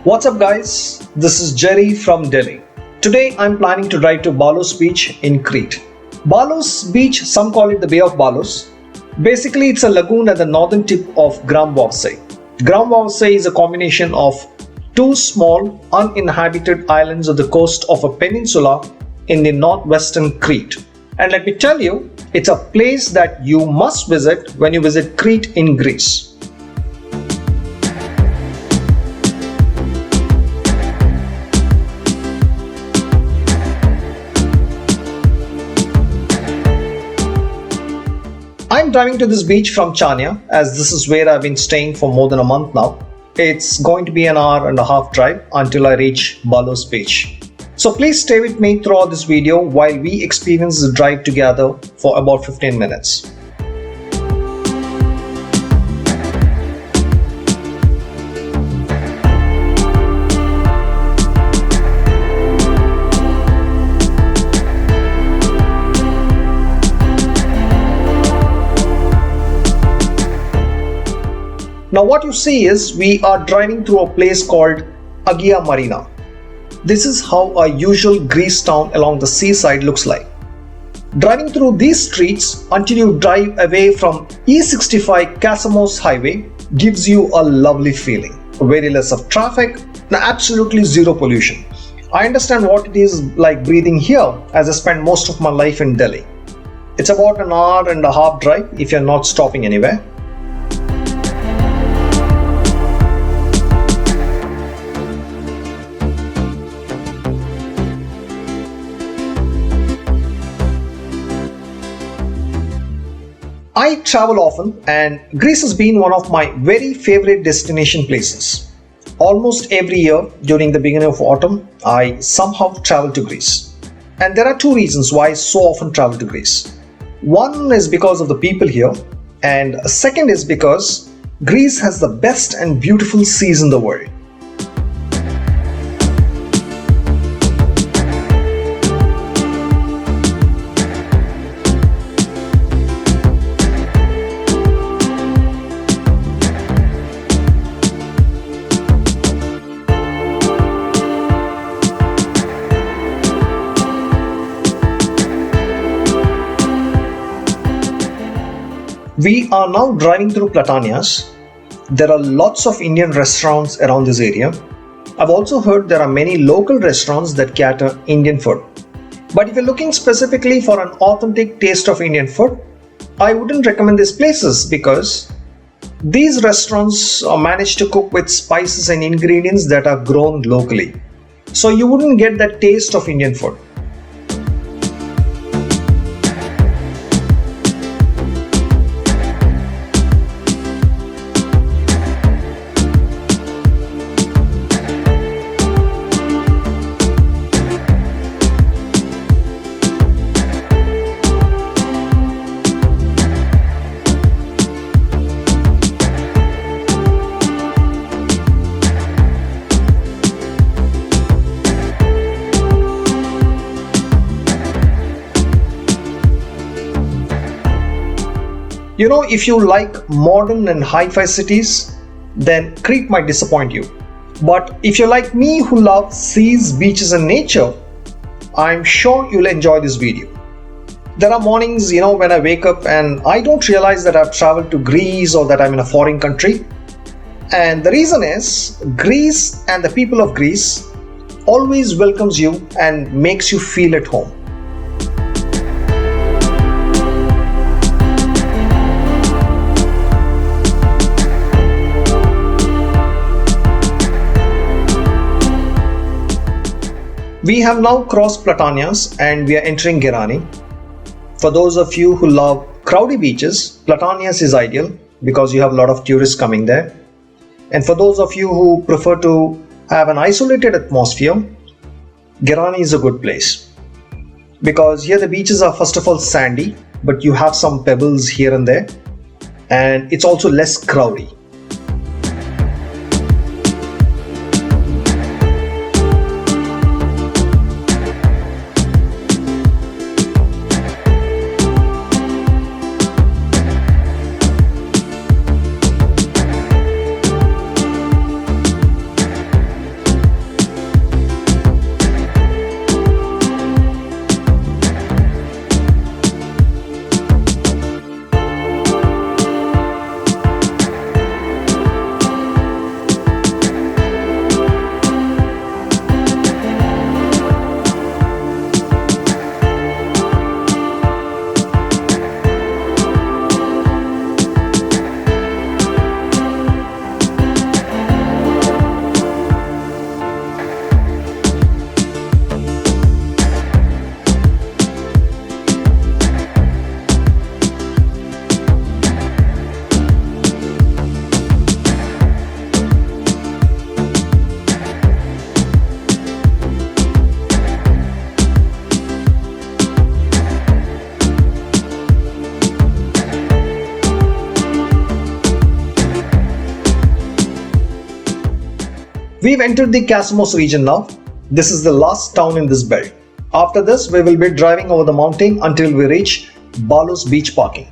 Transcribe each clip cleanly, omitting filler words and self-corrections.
What's up, guys? This is Jerry from Delhi. Today I'm planning to drive to Balos beach in Crete. Balos beach, some call it the Bay of Balos. Basically, it's a lagoon at the northern tip of Gram Vavsai. Gram Vavsai is a combination of two small uninhabited islands of the coast of a peninsula in the northwestern Crete. And let me tell you, it's a place that you must visit when you visit Crete in Greece. I'm driving to this beach from Chania, as this is where I've been staying for more than a month now. It's going to be an hour and a half drive until I reach Balos beach. So please stay with me throughout this video while we experience the drive together for about 15 minutes. Now what you see is we are driving through a place called Agia Marina. This is how a usual Greece town along the seaside looks like. Driving through these streets until you drive away from E65 Kasamos highway gives you a lovely feeling. Very less of traffic and absolutely zero pollution. I understand what it is like breathing here as I spent most of my life in Delhi. It's about an hour and a half drive if you're not stopping anywhere. I travel often and Greece has been one of my very favorite destination places. Almost every year during the beginning of autumn, I somehow travel to Greece. And there are two reasons why I so often travel to Greece. One is because of the people here, and second is because Greece has the best and beautiful seas in the world. We are now driving through Platanias. There are lots of Indian restaurants around this area. I've also heard there are many local restaurants that cater Indian food. But if you're looking specifically for an authentic taste of Indian food, I wouldn't recommend these places because these restaurants manage to cook with spices and ingredients that are grown locally. So you wouldn't get that taste of Indian food. You know, if you like modern and hi-fi cities, then Crete might disappoint you. But if you're like me who loves seas, beaches and nature, I'm sure you'll enjoy this video. There are mornings, when I wake up and I don't realize that I've traveled to Greece or that I'm in a foreign country. And the reason is, Greece and the people of Greece always welcomes you and makes you feel at home. We have now crossed Platanias and we are entering Gerani. For those of you who love crowdy beaches, Platanias is ideal because you have a lot of tourists coming there. And for those of you who prefer to have an isolated atmosphere, Gerani is a good place. Because here the beaches are first of all sandy, but you have some pebbles here and there. And it's also less crowdy. We've entered the Casimos region now. This is the last town in this belt. After this, we will be driving over the mountain until we reach Balos beach parking.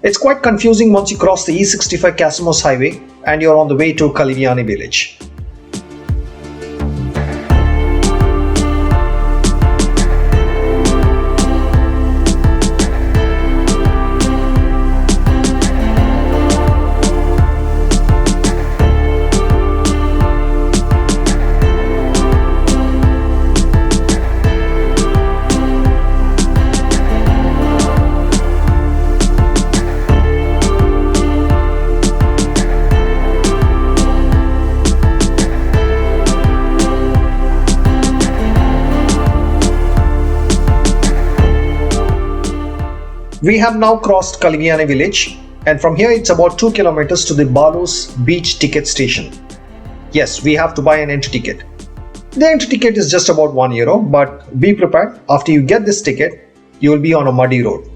It's quite confusing once you cross the E65 Casimos highway and you're on the way to Kaliviani village. We have now crossed Kaliviani village, and from here it's about 2 kilometers to the Balos beach ticket station. Yes, we have to buy an entry ticket. The entry ticket is just about €1, but be prepared, after you get this ticket, you will be on a muddy road.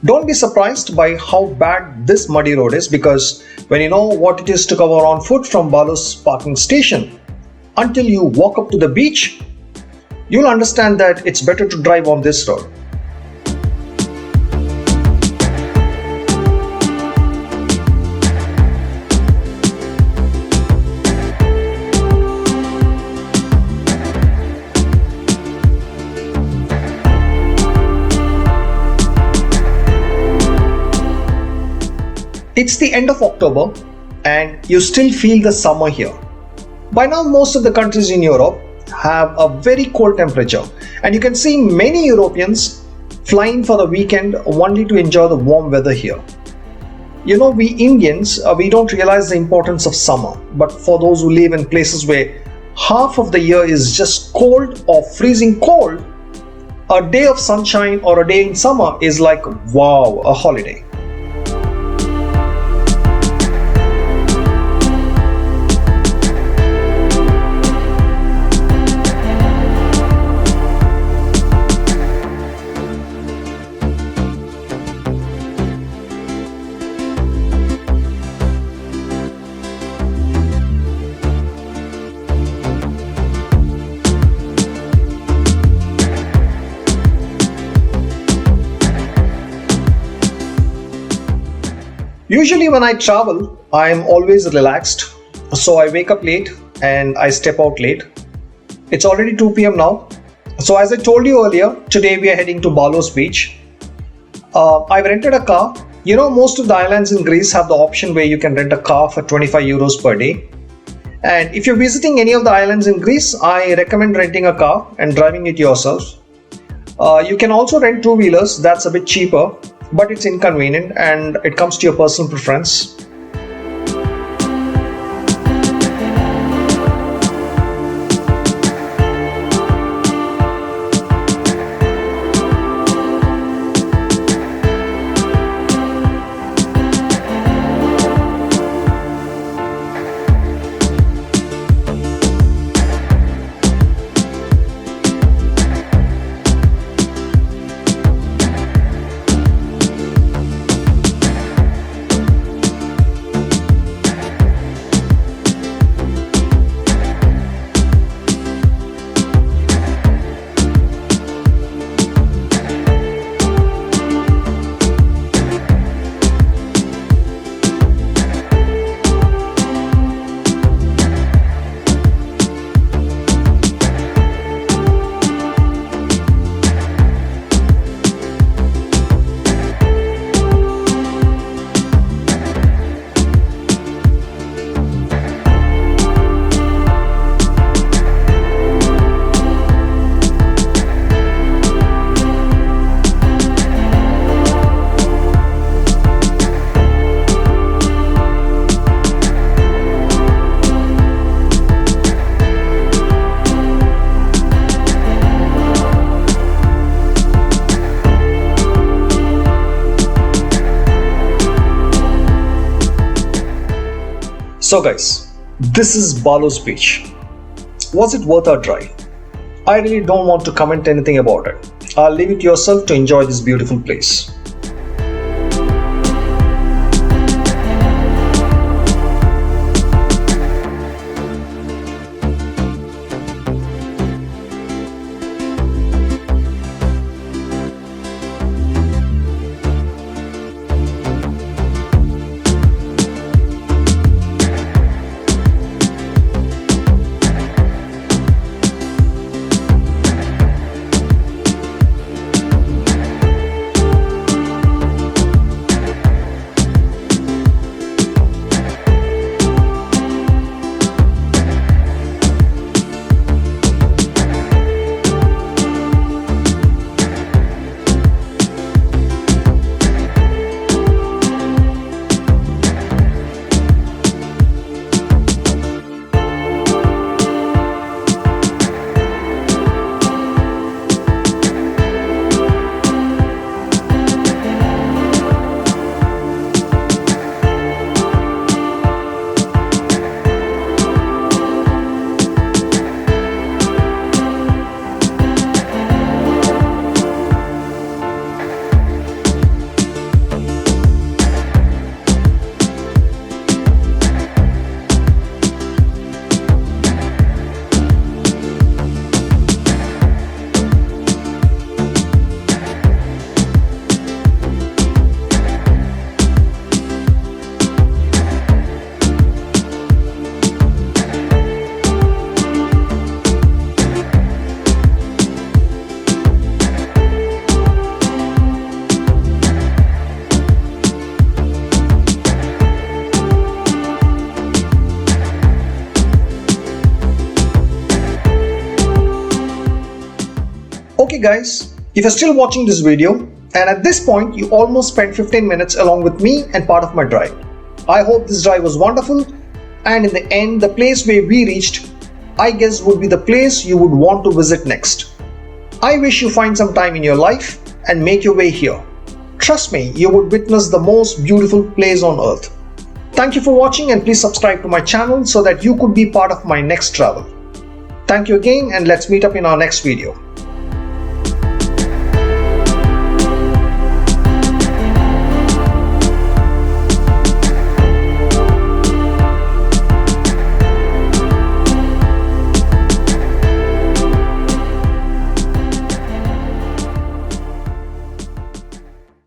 Don't be surprised by how bad this muddy road is, because when you know what it is to cover on foot from Balos parking station until you walk up to the beach, you'll understand that it's better to drive on this road. It's the end of October and you still feel the summer here. By now, most of the countries in Europe have a very cold temperature, and you can see many Europeans flying for the weekend only to enjoy the warm weather here. You know, we Indians, we don't realize the importance of summer, but for those who live in places where half of the year is just cold or freezing cold, a day of sunshine or a day in summer is like, wow, a holiday. Usually when I travel, I am always relaxed, so I wake up late and I step out late. It's already 2 p.m. now. So as I told you earlier, today we are heading to Balos beach. I've rented a car. You know, most of the islands in Greece have the option where you can rent a car for €25 per day. And if you're visiting any of the islands in Greece, I recommend renting a car and driving it yourself. You can also rent two-wheelers, that's a bit cheaper, but it's inconvenient and it comes to your personal preference. So guys, this is Balos Beach. Was it worth our drive? I really don't want to comment anything about it. I'll leave it to yourself to enjoy this beautiful place. Okay guys, if you're still watching this video and at this point you almost spent 15 minutes along with me and part of my drive. I hope this drive was wonderful and in the end the place where we reached I guess would be the place you would want to visit next. I wish you find some time in your life and make your way here. Trust me, you would witness the most beautiful place on earth. Thank you for watching and please subscribe to my channel so that you could be part of my next travel. Thank you again and let's meet up in our next video.